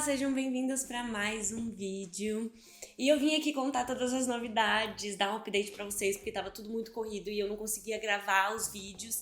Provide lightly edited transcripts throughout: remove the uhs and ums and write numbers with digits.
sejam bem-vindos para mais um vídeo. E eu vim aqui contar todas as novidades, dar um update para vocês, porque tava tudo muito corrido e eu não conseguia gravar os vídeos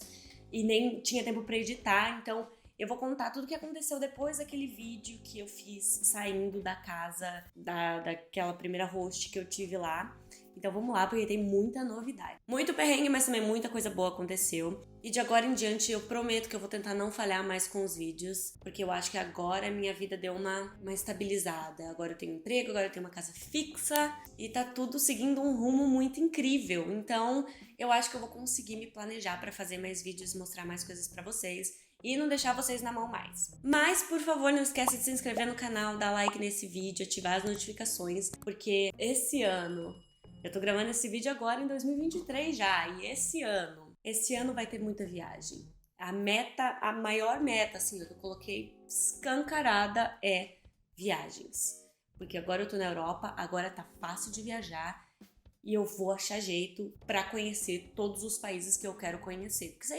e nem tinha tempo para editar, então eu vou contar tudo o que aconteceu depois daquele vídeo que eu fiz saindo da casa daquela primeira host que eu tive lá. Então vamos lá, porque tem muita novidade. Muito perrengue, mas também muita coisa boa aconteceu. E de agora em diante eu prometo que eu vou tentar não falhar mais com os vídeos, porque eu acho que agora a minha vida deu uma estabilizada. Agora eu tenho emprego, agora eu tenho uma casa fixa e tá tudo seguindo um rumo muito incrível. Então eu acho que eu vou conseguir me planejar pra fazer mais vídeos, mostrar mais coisas pra vocês e não deixar vocês na mão mais. Mas, por favor, não esquece de se inscrever no canal, dar like nesse vídeo, ativar as notificações, porque esse ano... Eu tô gravando esse vídeo agora em 2023 já, e esse ano vai ter muita viagem. A maior meta, assim, que eu coloquei escancarada é viagens. Porque agora eu tô na Europa, agora tá fácil de viajar e eu vou achar jeito pra conhecer todos os países que eu quero conhecer. Porque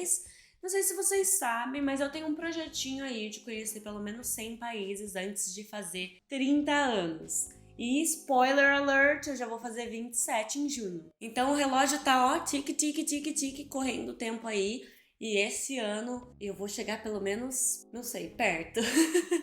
não sei se vocês sabem, mas eu tenho um projetinho aí de conhecer pelo menos 100 países antes de fazer 30 anos. E spoiler alert, eu já vou fazer 27 em junho. Então o relógio tá ó, tique, tique, tique, tique, correndo o tempo aí. E esse ano eu vou chegar pelo menos, não sei, perto.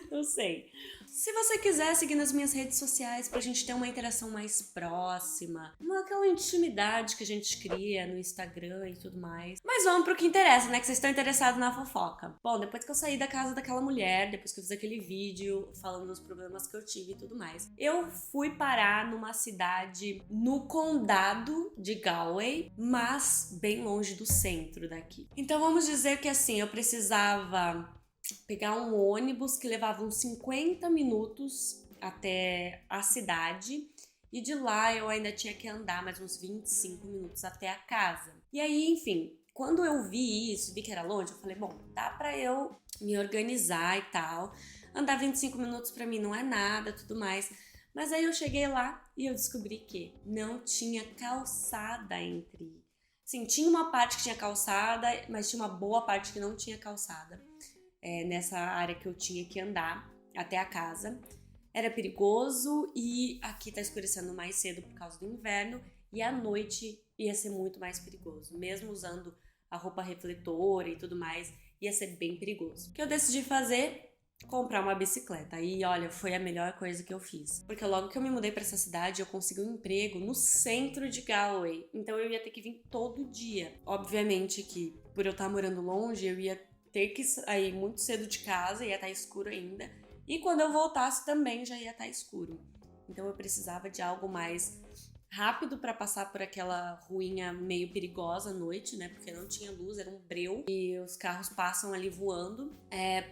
Não sei. Se você quiser seguir nas minhas redes sociais pra gente ter uma interação mais próxima, aquela intimidade que a gente cria no Instagram e tudo mais. Mas vamos pro que interessa, né? Que vocês estão interessados na fofoca. Bom, depois que eu saí da casa daquela mulher, depois que eu fiz aquele vídeo falando dos problemas que eu tive e tudo mais, eu fui parar numa cidade no condado de Galway, mas bem longe do centro daqui. Então vamos dizer que assim, eu precisava pegar um ônibus que levava uns 50 minutos até a cidade e de lá eu ainda tinha que andar mais uns 25 minutos até a casa. E aí, enfim, quando eu vi isso, vi que era longe, eu falei, bom, dá pra eu me organizar e tal. Andar 25 minutos pra mim não é nada, tudo mais. Mas aí eu cheguei lá e eu descobri que não tinha calçada entre... Sim, tinha uma parte que tinha calçada, mas tinha uma boa parte que não tinha calçada. Nessa área que eu tinha que andar até a casa. Era perigoso e aqui tá escurecendo mais cedo por causa do inverno e à noite ia ser muito mais perigoso. Mesmo usando a roupa refletora e tudo mais, ia ser bem perigoso. O que eu decidi fazer? Comprar uma bicicleta. E olha, foi a melhor coisa que eu fiz. Porque logo que eu me mudei pra essa cidade, eu consegui um emprego no centro de Galway. Então eu ia ter que vir todo dia. Obviamente que por eu estar morando longe, eu ia ter que sair muito cedo de casa, ia estar escuro ainda. E quando eu voltasse também já ia estar escuro. Então eu precisava de algo mais rápido para passar por aquela ruinha meio perigosa à noite, né? Porque não tinha luz, era um breu e os carros passam ali voando.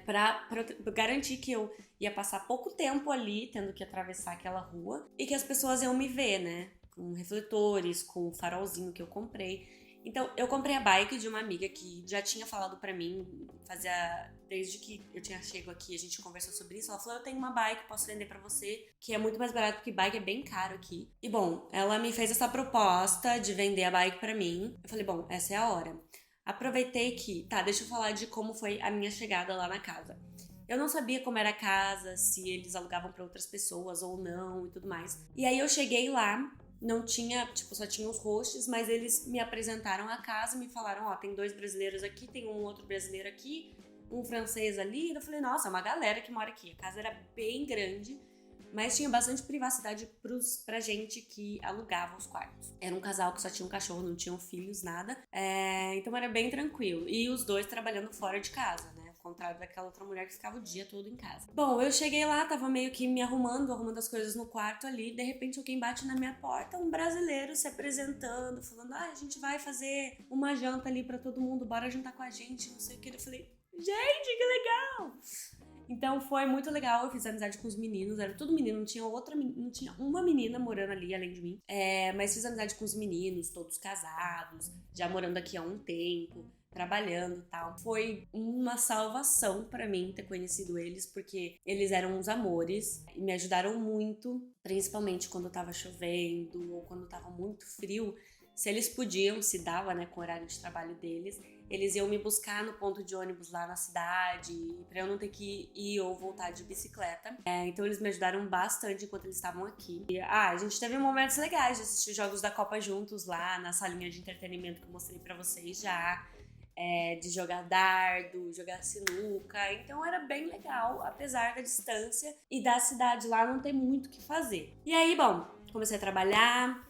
Pra garantir que eu ia passar pouco tempo ali, tendo que atravessar aquela rua e que as pessoas iam me ver, né? Com refletores, com o farolzinho que eu comprei. Então, eu comprei a bike de uma amiga que já tinha falado pra mim, desde que eu tinha chego aqui, a gente conversou sobre isso. Ela falou, eu tenho uma bike, posso vender pra você, que é muito mais barato, porque bike é bem caro aqui. E bom, ela me fez essa proposta de vender a bike pra mim. Eu falei, bom, essa é a hora. Aproveitei que... Tá, deixa eu falar de como foi a minha chegada lá na casa. Eu não sabia como era a casa, se eles alugavam pra outras pessoas ou não e tudo mais. E aí eu cheguei lá... Não tinha, só tinha os hosts, mas eles me apresentaram a casa, me falaram, ó, tem 2 brasileiros aqui, tem um outro brasileiro aqui, um francês ali. E eu falei, nossa, é uma galera que mora aqui. A casa era bem grande, mas tinha bastante privacidade pra gente que alugava os quartos. Era um casal que só tinha um cachorro, não tinham filhos, nada. Então era bem tranquilo. E os 2 trabalhando fora de casa, né? Ao contrário daquela outra mulher que ficava o dia todo em casa. Bom, eu cheguei lá, tava meio que me arrumando as coisas no quarto ali. De repente alguém bate na minha porta, um brasileiro se apresentando, falando, a gente vai fazer uma janta ali pra todo mundo, bora jantar com a gente, não sei o que. Eu falei, gente, que legal! Então foi muito legal, eu fiz amizade com os meninos, era tudo menino, não tinha uma menina morando ali além de mim. Mas fiz amizade com os meninos, todos casados, já morando aqui há um tempo, trabalhando e tal. Foi uma salvação pra mim ter conhecido eles, porque eles eram uns amores e me ajudaram muito, principalmente quando tava chovendo ou quando tava muito frio. Se eles podiam, se dava, né, com o horário de trabalho deles, eles iam me buscar no ponto de ônibus lá na cidade, pra eu não ter que ir ou voltar de bicicleta. Então eles me ajudaram bastante enquanto eles estavam aqui. A gente teve momentos legais de assistir jogos da Copa juntos lá na salinha de entretenimento que eu mostrei pra vocês já. De jogar dardo, jogar sinuca, então era bem legal, apesar da distância e da cidade lá não ter muito o que fazer. E aí, bom, comecei a trabalhar,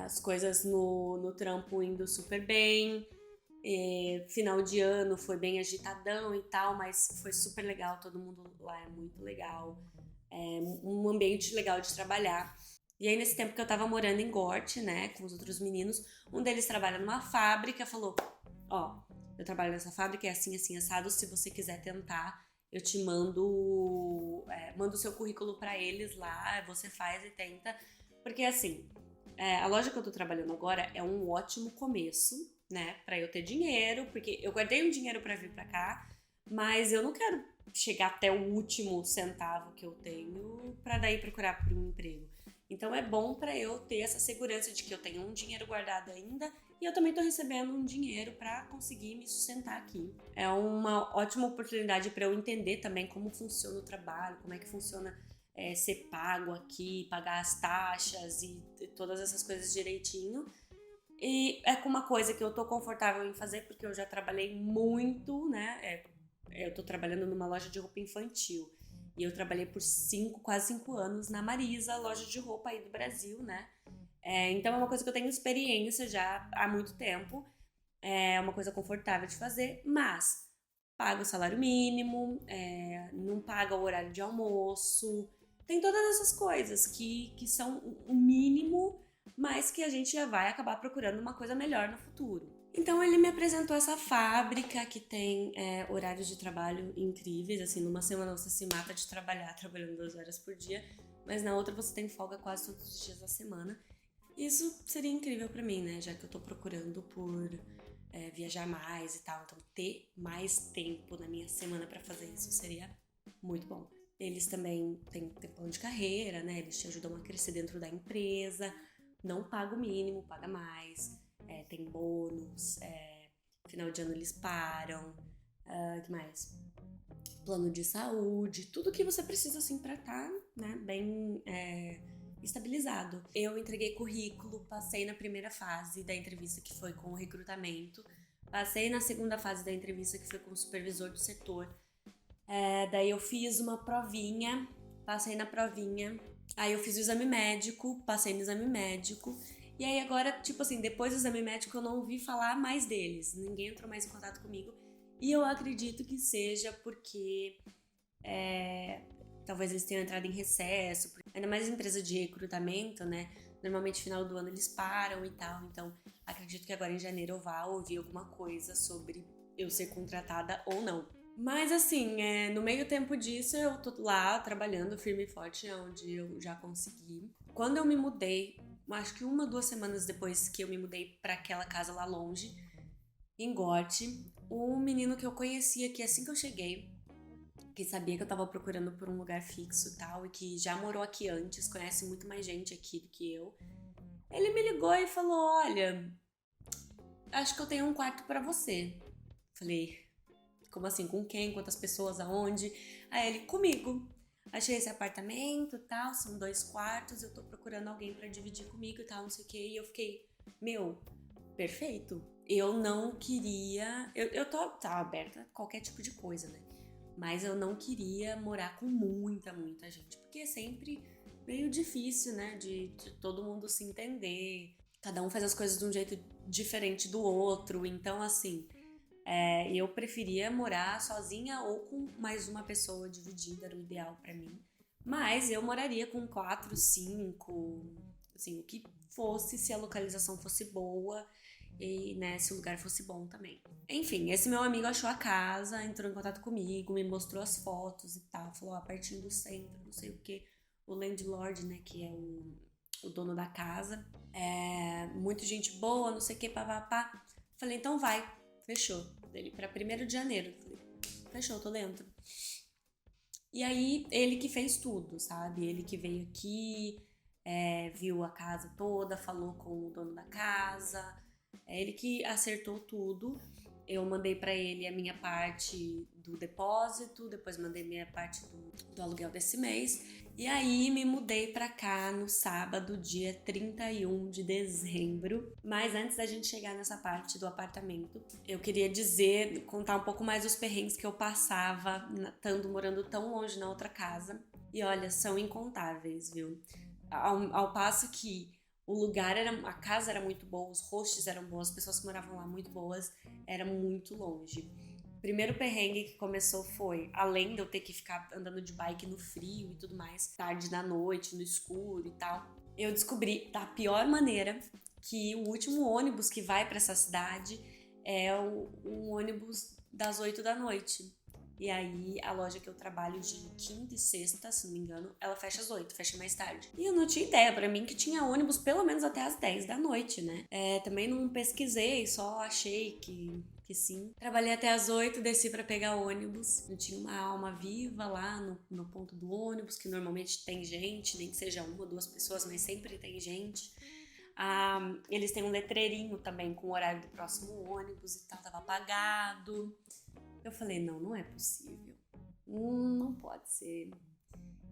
as coisas no trampo indo super bem, final de ano foi bem agitadão e tal, mas foi super legal, todo mundo lá é muito legal, um ambiente legal de trabalhar. E aí, nesse tempo que eu tava morando em Gorte, né, com os outros meninos, um deles trabalha numa fábrica, falou, eu trabalho nessa fábrica, é assim, assim, assado, se você quiser tentar, eu te mando o seu currículo pra eles lá, você faz e tenta, porque assim, a loja que eu tô trabalhando agora é um ótimo começo, né, pra eu ter dinheiro, porque eu guardei um dinheiro pra vir pra cá, mas eu não quero chegar até o último centavo que eu tenho pra daí procurar por um emprego. Então é bom para eu ter essa segurança de que eu tenho um dinheiro guardado ainda e eu também tô recebendo um dinheiro para conseguir me sustentar aqui. É uma ótima oportunidade para eu entender também como funciona o trabalho, como é que funciona ser pago aqui, pagar as taxas e todas essas coisas direitinho. E é com uma coisa que eu tô confortável em fazer porque eu já trabalhei muito, né? Eu tô trabalhando numa loja de roupa infantil. E eu trabalhei por quase 5 anos na Marisa, loja de roupa aí do Brasil, né? Então é uma coisa que eu tenho experiência já há muito tempo. É uma coisa confortável de fazer, mas paga o salário mínimo, não paga o horário de almoço. Tem todas essas coisas que são o mínimo, mas que a gente já vai acabar procurando uma coisa melhor no futuro. Então ele me apresentou essa fábrica que tem horários de trabalho incríveis, assim, numa semana você se mata de trabalhar, trabalhando 2 horas por dia, mas na outra você tem folga quase todos os dias da semana. Isso seria incrível pra mim, né, já que eu tô procurando por viajar mais e tal, então ter mais tempo na minha semana pra fazer isso seria muito bom. Eles também têm plano de carreira, né, eles te ajudam a crescer dentro da empresa, não paga o mínimo, paga mais. Tem bônus, final de ano eles param, que mais? Plano de saúde, tudo que você precisa assim pra estar, né, bem estabilizado. Eu entreguei currículo, passei na primeira fase da entrevista que foi com o recrutamento, passei na segunda fase da entrevista que foi com o supervisor do setor, daí eu fiz uma provinha, passei na provinha, aí eu fiz o exame médico, passei no exame médico. E aí agora, tipo assim, depois do exame médico eu não ouvi falar mais deles. Ninguém entrou mais em contato comigo. E eu acredito que seja porque talvez eles tenham entrado em recesso. Ainda mais empresa de recrutamento, né? Normalmente no final do ano eles param e tal. Então acredito que agora em janeiro eu vá ouvir alguma coisa sobre eu ser contratada ou não. Mas assim, no meio tempo disso eu tô lá trabalhando firme e forte onde eu já consegui. Quando eu me mudei, acho que 1, 2 semanas depois que eu me mudei pra aquela casa lá longe, em Gorte, um menino que eu conhecia que assim que eu cheguei, que sabia que eu tava procurando por um lugar fixo e tal, e que já morou aqui antes, conhece muito mais gente aqui do que eu, ele me ligou e falou, olha, acho que eu tenho um quarto pra você. Falei, como assim, com quem, quantas pessoas, aonde? Aí ele, comigo. Achei esse apartamento e tal, são 2 quartos, eu tô procurando alguém pra dividir comigo e tal, não sei o que. E eu fiquei, meu, perfeito. Eu não queria... Eu tô aberta a qualquer tipo de coisa, né? Mas eu não queria morar com muita gente, porque é sempre meio difícil, né? De todo mundo se entender. Cada um faz as coisas de um jeito diferente do outro, então assim... eu preferia morar sozinha ou com mais uma pessoa dividida, era o ideal pra mim. Mas eu moraria com 4, 5, assim, o que fosse, se a localização fosse boa e, né, se o lugar fosse bom também. Enfim, esse meu amigo achou a casa, entrou em contato comigo, me mostrou as fotos e tal, falou, pertinho do centro, não sei o que. O landlord, né, que é o dono da casa, muito gente boa, não sei o que, papapá. Falei, então vai. Fechou. Ele pra 1º de janeiro. Falei, fechou, tô dentro. E aí, ele que fez tudo, sabe? Ele que veio aqui, viu a casa toda, falou com o dono da casa, É ele que acertou tudo. Eu mandei pra ele a minha parte do depósito, depois mandei minha parte do aluguel desse mês. E aí me mudei pra cá no sábado, dia 31 de dezembro. Mas antes da gente chegar nessa parte do apartamento, eu queria contar um pouco mais dos perrengues que eu passava estando morando tão longe na outra casa. E olha, são incontáveis, viu? Ao passo que a casa era muito boa, os hosts eram bons, as pessoas que moravam lá muito boas, era muito longe. O primeiro perrengue que começou foi, além de eu ter que ficar andando de bike no frio e tudo mais, tarde da noite, no escuro e tal, eu descobri da pior maneira que o último ônibus que vai pra essa cidade é um ônibus das 8 da noite. E aí, a loja que eu trabalho de quinta e sexta, se não me engano, ela fecha às 8, fecha mais tarde. E eu não tinha ideia, pra mim, que tinha ônibus pelo menos até às 10 da noite, né? Também não pesquisei, só achei que sim. Trabalhei até às 8, desci pra pegar ônibus. Não tinha uma alma viva lá no ponto do ônibus, que normalmente tem gente, nem que seja uma ou duas pessoas, mas sempre tem gente. Eles têm um letreirinho também com o horário do próximo ônibus e tal, tava apagado. Eu falei, não é possível. Não pode ser.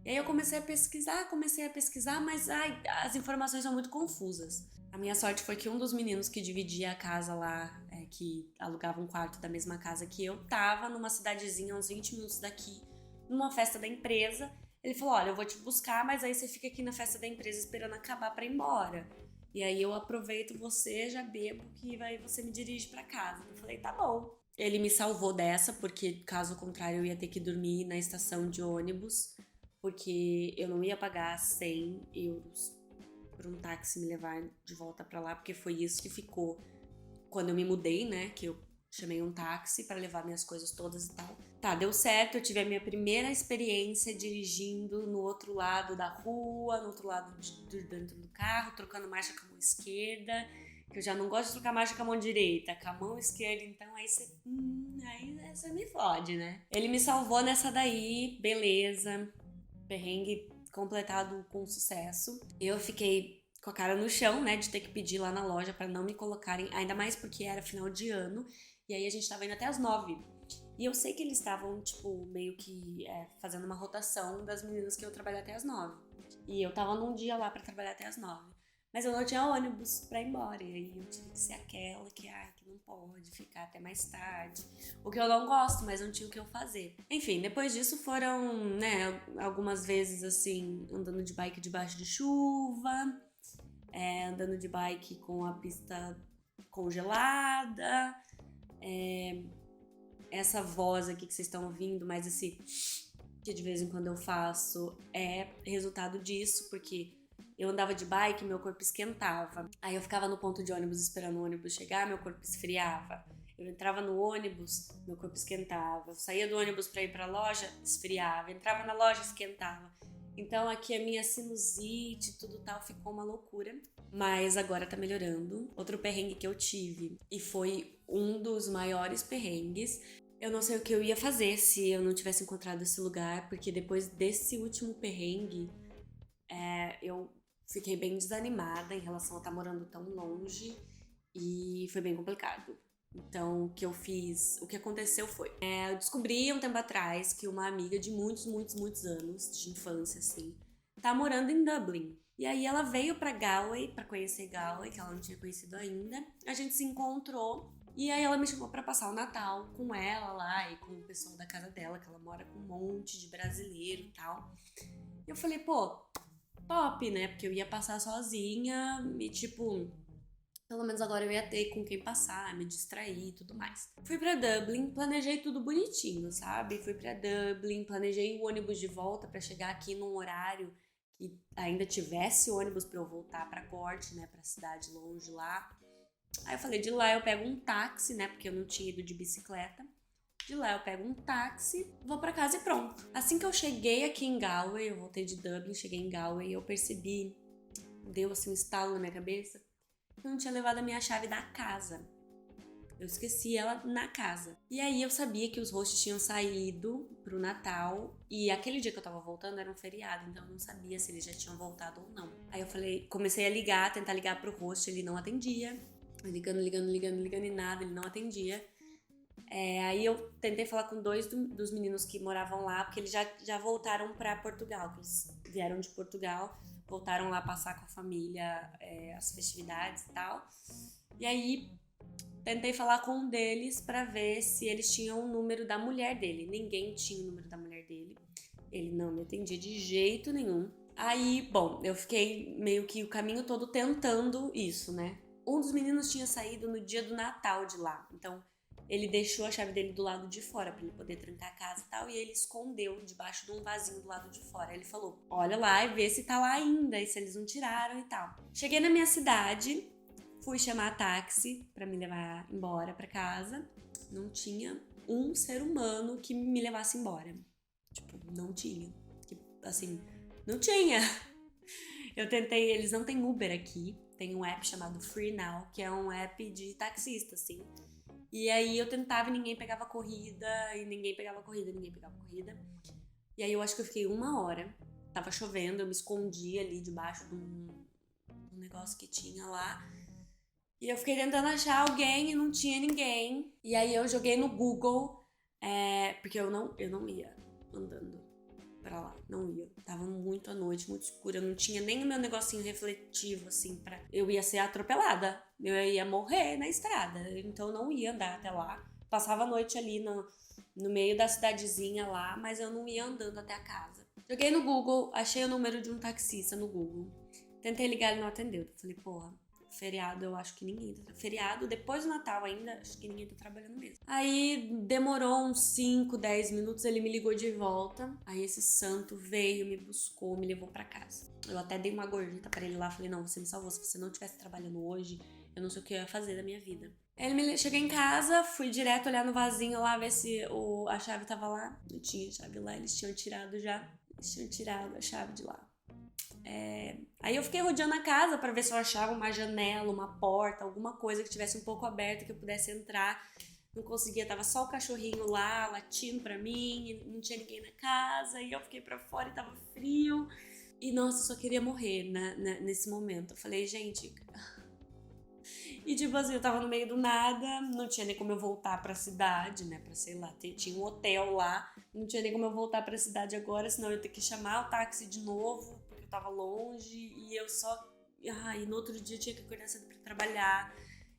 E aí eu comecei a pesquisar, mas as informações são muito confusas. A minha sorte foi que um dos meninos que dividia a casa lá, que alugava um quarto da mesma casa que eu, tava numa cidadezinha, uns 20 minutos daqui, numa festa da empresa. Ele falou, olha, eu vou te buscar, mas aí você fica aqui na festa da empresa esperando acabar pra ir embora. E aí eu aproveito você, já bebo, que aí você me dirige pra casa. Eu falei, tá bom. Ele me salvou dessa, porque caso contrário eu ia ter que dormir na estação de ônibus, porque eu não ia pagar 100 euros por um táxi me levar de volta pra lá, porque foi isso que ficou quando eu me mudei, né? Que eu chamei um táxi pra levar minhas coisas todas e tal. Tá, deu certo, eu tive a minha primeira experiência dirigindo no outro lado da rua, no outro lado dentro do carro, trocando marcha com a mão esquerda. Que eu já não gosto de trocar marcha com a mão direita, com a mão esquerda, então aí você me fode, né? Ele me salvou nessa daí, beleza, perrengue completado com sucesso. Eu fiquei com a cara no chão, né, de ter que pedir lá na loja pra não me colocarem, ainda mais porque era final de ano, e aí a gente tava indo até as 9. E eu sei que eles estavam, tipo, meio que fazendo uma rotação das meninas que iam trabalhar até as 9. E eu tava num dia lá pra trabalhar até as 9. Mas eu não tinha ônibus pra ir embora. E aí eu tive que ser aquela que não pode ficar até mais tarde. O que eu não gosto, mas não tinha o que eu fazer. Enfim, depois disso foram, né, algumas vezes assim, andando de bike debaixo de chuva, andando de bike com a pista congelada, essa voz aqui que vocês estão ouvindo, mas esse que de vez em quando eu faço é resultado disso, porque eu andava de bike, meu corpo esquentava. Aí eu ficava no ponto de ônibus esperando o ônibus chegar, meu corpo esfriava. Eu entrava no ônibus, meu corpo esquentava. Eu saía do ônibus pra ir pra loja, esfriava. Entrava na loja, esquentava. Então aqui a minha sinusite, tudo tal, ficou uma loucura. Mas agora tá melhorando. Outro perrengue que eu tive, e foi um dos maiores perrengues, eu não sei o que eu ia fazer se eu não tivesse encontrado esse lugar, porque depois desse último perrengue, eu fiquei bem desanimada em relação a estar morando tão longe e foi bem complicado. Então, o que aconteceu foi, eu descobri um tempo atrás que uma amiga de muitos anos de infância, assim, tá morando em Dublin. E aí ela veio pra Galway, pra conhecer Galway, que ela não tinha conhecido ainda. A gente se encontrou e aí ela me chamou pra passar o Natal com ela lá e com o pessoal da casa dela, que ela mora com um monte de brasileiro e tal. E eu falei, pô, top, né? Porque eu ia passar sozinha e, tipo, pelo menos agora eu ia ter com quem passar, me distrair e tudo mais. Fui pra Dublin, planejei tudo bonitinho, sabe? Fui pra Dublin, planejei o ônibus de volta pra chegar aqui num horário que ainda tivesse ônibus pra eu voltar pra Corte, né? Pra cidade longe lá. Aí eu falei, de lá eu pego um táxi, né? Porque eu não tinha ido de bicicleta. De lá eu pego um táxi, vou pra casa e pronto. Assim que eu cheguei aqui em Galway, eu voltei de Dublin, cheguei em Galway, eu percebi, deu assim um estalo na minha cabeça, que eu não tinha levado a minha chave da casa. Eu esqueci ela na casa. E aí eu sabia que os hosts tinham saído pro Natal e aquele dia que eu tava voltando era um feriado, então eu não sabia se eles já tinham voltado ou não. Aí eu falei, comecei a ligar, tentar ligar pro host, ele não atendia. Ligando e nada, ele não atendia. Aí eu tentei falar com dois dos meninos que moravam lá, porque eles já voltaram pra Portugal, que eles vieram de Portugal, voltaram lá passar com a família as festividades e tal. E aí tentei falar com um deles pra ver se eles tinham o número da mulher dele. Ninguém tinha o número da mulher dele. Ele não me atendia de jeito nenhum. Aí, bom, eu fiquei meio que o caminho todo tentando isso, né? Um dos meninos tinha saído no dia do Natal de lá, então ele deixou a chave dele do lado de fora pra ele poder trancar a casa e tal, e ele escondeu debaixo de um vasinho do lado de fora. Aí ele falou, olha lá e vê se tá lá ainda, e se eles não tiraram e tal. Cheguei na minha cidade, fui chamar táxi pra me levar embora pra casa. Não tinha um ser humano que me levasse embora. Tipo, não tinha. Assim, não tinha. Eu tentei, eles não têm Uber aqui. Tem um app chamado Free Now, que é um app de taxista, assim. E aí eu tentava e ninguém pegava corrida, e ninguém pegava corrida. E aí eu acho que eu fiquei 1 hora. Tava chovendo, eu me escondi ali debaixo de um negócio que tinha lá. E eu fiquei tentando achar alguém e não tinha ninguém. E aí eu joguei no Google, porque eu não ia andando pra lá, não ia. Tava muito à noite, muito escuro, eu não tinha nem o meu negocinho refletivo, assim, eu ia ser atropelada, eu ia morrer na estrada, então eu não ia andar até lá. Passava a noite ali no meio da cidadezinha lá, mas eu não ia andando até a casa. Joguei no Google, achei o número de um taxista no Google. Tentei ligar, ele não atendeu. Falei, porra, feriado, eu acho que ninguém tá. Feriado, depois do Natal ainda, acho que ninguém tá trabalhando mesmo. Aí demorou uns 5, 10 minutos, ele me ligou de volta. Aí esse santo veio, me buscou, me levou pra casa. Eu até dei uma gorjeta pra ele lá, falei, não, você me salvou. Se você não estivesse trabalhando hoje, eu não sei o que eu ia fazer da minha vida. Cheguei em casa, fui direto olhar no vasinho lá, ver se a chave tava lá. Não tinha chave lá, eles tinham tirado já. Eles tinham tirado a chave de lá. Aí eu fiquei rodeando a casa pra ver se eu achava uma janela, uma porta, alguma coisa que tivesse um pouco aberta que eu pudesse entrar. Não conseguia, tava só o cachorrinho lá latindo pra mim, não tinha ninguém na casa, e eu fiquei pra fora e tava frio. E nossa, eu só queria morrer nesse momento. Eu falei, gente. E tipo assim, eu tava no meio do nada, não tinha nem como eu voltar pra cidade, né? Pra sei lá, tinha um hotel lá, não tinha nem como eu voltar pra cidade agora, senão eu ia ter que chamar o táxi de novo, porque eu tava longe, e eu só. E no outro dia eu tinha que acordar cedo pra trabalhar.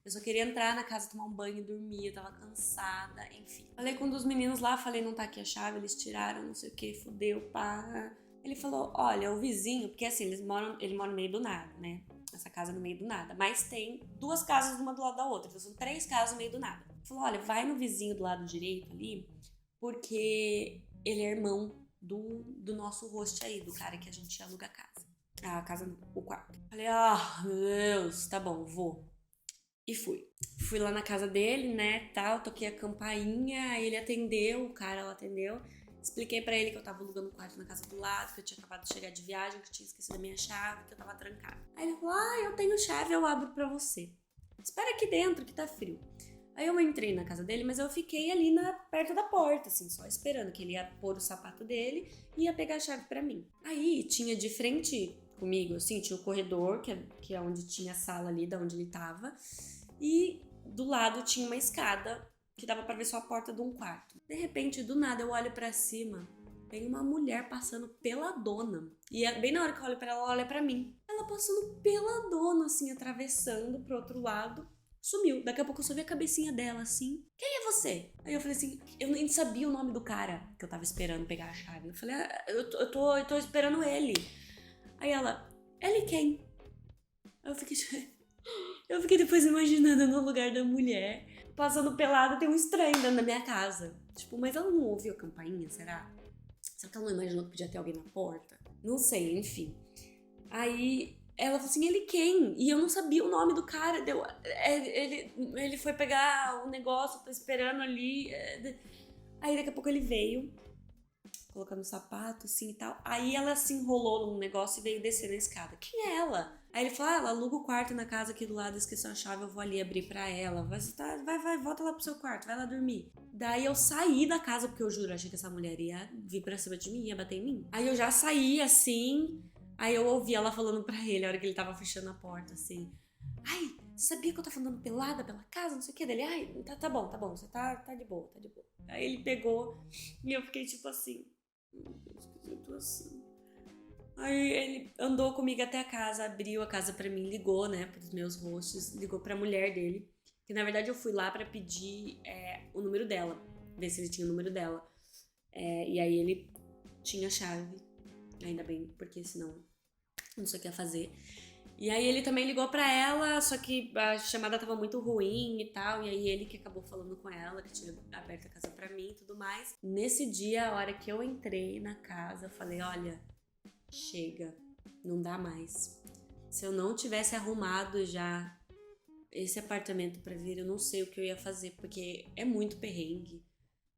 Eu só queria entrar na casa, tomar um banho e dormir, eu tava cansada, enfim. Falei com um dos meninos lá, falei, não tá aqui a chave, eles tiraram, não sei o que, fudeu, pá. Ele falou, olha, o vizinho, porque assim, ele mora no meio do nada, né? Essa casa no meio do nada. Mas tem 2 casas uma do lado da outra. Então são 3 casas no meio do nada. Ele falou, olha, vai no vizinho do lado direito ali, porque ele é irmão do nosso host aí, do cara que a gente aluga a casa. A casa, o quarto. Falei, meu Deus, tá bom, vou. E fui. Fui lá na casa dele, né, tal, toquei a campainha, aí ele atendeu, o cara lá atendeu. Expliquei pra ele que eu tava alugando um quarto na casa do lado, que eu tinha acabado de chegar de viagem, que eu tinha esquecido a minha chave, que eu tava trancada. Aí ele falou, eu tenho chave, eu abro pra você. Espera aqui dentro, que tá frio. Aí eu entrei na casa dele, mas eu fiquei ali perto da porta, assim, só esperando que ele ia pôr o sapato dele e ia pegar a chave pra mim. Aí tinha de frente comigo, assim, tinha o corredor, que é onde tinha a sala ali, da onde ele tava, e do lado tinha uma escada que dava pra ver só a porta de um quarto. De repente, do nada, eu olho pra cima, tem uma mulher passando pela dona. E bem na hora que eu olho pra ela olha pra mim. Ela passando pela dona, assim, atravessando pro outro lado. Sumiu. Daqui a pouco eu só vi a cabecinha dela, assim. Quem é você? Aí eu falei assim, eu nem sabia o nome do cara que eu tava esperando pegar a chave. Eu falei, eu tô esperando ele. Aí ela, ele quem? Aí eu fiquei depois imaginando no lugar da mulher, passando pelada, tem um estranho dentro da minha casa. Tipo, mas ela não ouviu a campainha, será? Será que ela não imaginou que podia ter alguém na porta? Não sei, enfim. Aí ela falou assim, ele quem? E eu não sabia o nome do cara. Ele foi pegar o negócio, tô esperando ali. Aí daqui a pouco ele veio, colocando o sapato, assim e tal. Aí ela se enrolou num negócio e veio descer na escada. Quem é ela? Aí ele falou, ela aluga o quarto na casa aqui do lado, esqueceu a chave, eu vou ali abrir pra ela. Vai, volta lá pro seu quarto, vai lá dormir. Daí eu saí da casa, porque eu juro, achei que essa mulher ia vir pra cima de mim, ia bater em mim. Aí eu já saí, assim, aí eu ouvi ela falando pra ele, a hora que ele tava fechando a porta, assim. Ai, você sabia que eu tava andando pelada pela casa, não sei o que, dele, ai, tá bom, você tá de boa, tá de boa. Aí ele pegou e eu fiquei tipo assim, meu Deus, que eu tô assim. Aí ele andou comigo até a casa, abriu a casa pra mim, ligou, né, pros meus hosts, ligou pra mulher dele, que na verdade eu fui lá pra pedir o número dela, ver se ele tinha o número dela. E aí ele tinha a chave, ainda bem, porque senão não sei o que ia fazer. E aí ele também ligou pra ela, só que a chamada tava muito ruim e tal, e aí ele que acabou falando com ela, que tinha aberto a casa pra mim e tudo mais. Nesse dia, a hora que eu entrei na casa, eu falei, olha, chega, não dá mais. Se eu não tivesse arrumado já esse apartamento pra vir, eu não sei o que eu ia fazer, porque é muito perrengue,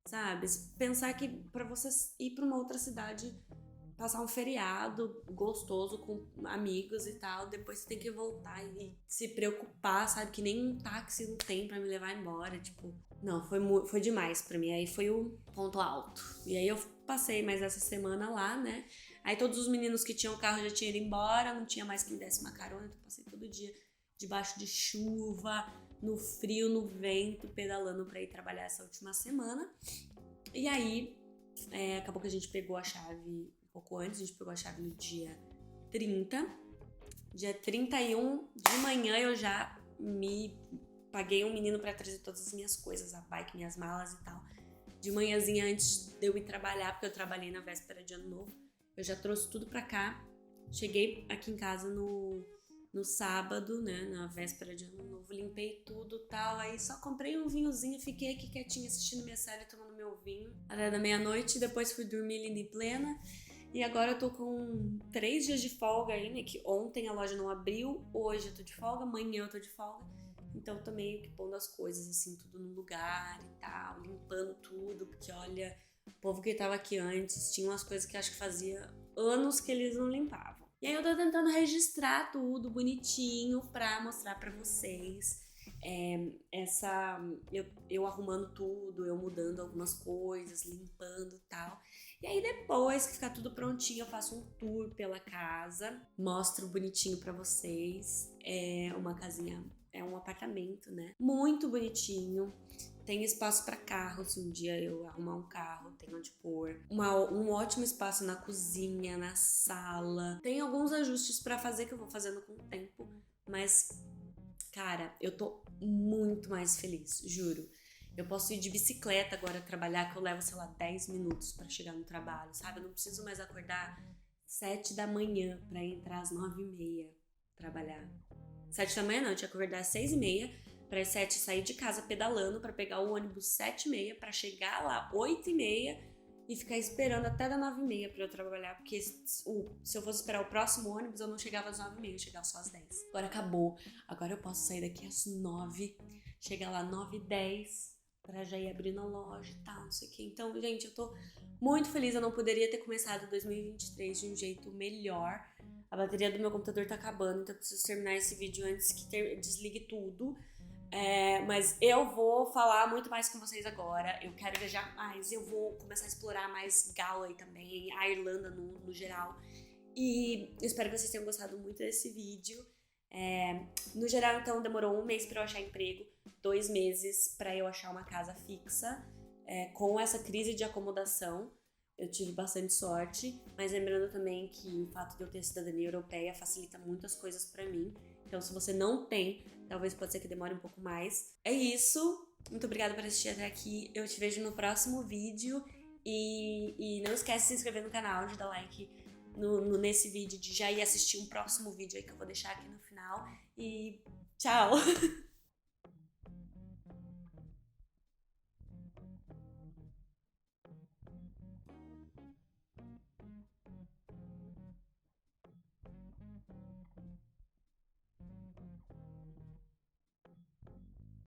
sabe? Pensar que pra você ir pra uma outra cidade, passar um feriado gostoso com amigos e tal, depois você tem que voltar e se preocupar, sabe? Que nem um táxi não tem pra me levar embora, tipo... Não, foi demais pra mim, aí foi o ponto alto. E aí eu passei mais essa semana lá, né? Aí todos os meninos que tinham carro já tinham ido embora, não tinha mais quem desse uma carona, então passei todo dia debaixo de chuva, no frio, no vento, pedalando pra ir trabalhar essa última semana. E aí, acabou que a gente pegou a chave pouco antes, a gente pegou a chave no dia 30. Dia 31 de manhã eu já paguei um menino pra trazer todas as minhas coisas, a bike, minhas malas e tal. De manhãzinha antes de eu ir trabalhar, porque eu trabalhei na véspera de ano novo, eu já trouxe tudo pra cá. Cheguei aqui em casa no sábado, né, na véspera de ano novo, limpei tudo e tal, aí só comprei um vinhozinho, fiquei aqui quietinha assistindo minha série, tomando meu vinho até da meia-noite, depois fui dormir linda e plena. E agora eu tô com 3 dias de folga aí, né? Que ontem a loja não abriu, hoje eu tô de folga, amanhã eu tô de folga. Então eu tô meio que pondo as coisas assim, tudo no lugar e tal, limpando tudo, porque olha, o povo que tava aqui antes tinha umas coisas que acho que fazia anos que eles não limpavam. E aí eu tô tentando registrar tudo bonitinho pra mostrar pra vocês. Eu arrumando tudo, eu mudando algumas coisas, limpando e tal. E aí depois que ficar tudo prontinho, eu faço um tour pela casa, mostro bonitinho pra vocês. É uma casinha, é um apartamento, né? Muito bonitinho. Tem espaço pra carro, se um dia eu arrumar um carro, tem onde pôr. Um ótimo espaço na cozinha, na sala. Tem alguns ajustes pra fazer que eu vou fazendo com o tempo, mas, cara, eu tô muito mais feliz, juro. Eu posso ir de bicicleta agora trabalhar, que eu levo, sei lá, 10 minutos pra chegar no trabalho, sabe? Eu não preciso mais acordar 7 da manhã pra entrar às 9h30 trabalhar. 7 da manhã não, eu tinha que acordar às 6h30 pra às 7 sair de casa pedalando pra pegar o ônibus 7h30 pra chegar lá 8h30 e ficar esperando até dar 9h30 pra eu trabalhar, porque se eu fosse esperar o próximo ônibus eu não chegava às 9h30, eu chegava só às 10. Agora acabou, agora eu posso sair daqui às 9, chegar lá 9h10 pra já ir abrindo a loja e tal, não sei o que. Então, gente, eu tô muito feliz, eu não poderia ter começado 2023 de um jeito melhor. A bateria do meu computador tá acabando, então eu preciso terminar esse vídeo antes que desligue tudo. Mas eu vou falar muito mais com vocês agora. Eu quero viajar mais, eu vou começar a explorar mais Galway também, a Irlanda no geral. E eu espero que vocês tenham gostado muito desse vídeo. No geral, então, demorou 1 mês pra eu achar emprego, 2 meses pra eu achar uma casa fixa. Com essa crise de acomodação, eu tive bastante sorte, mas lembrando também que o fato de eu ter cidadania europeia facilita muitas coisas pra mim. Então, se você não tem, talvez pode ser que demore um pouco mais. É isso. Muito obrigada por assistir até aqui. Eu te vejo no próximo vídeo. E não esquece de se inscrever no canal, de dar like nesse vídeo, de já ir assistir um próximo vídeo aí que eu vou deixar aqui no final. E tchau!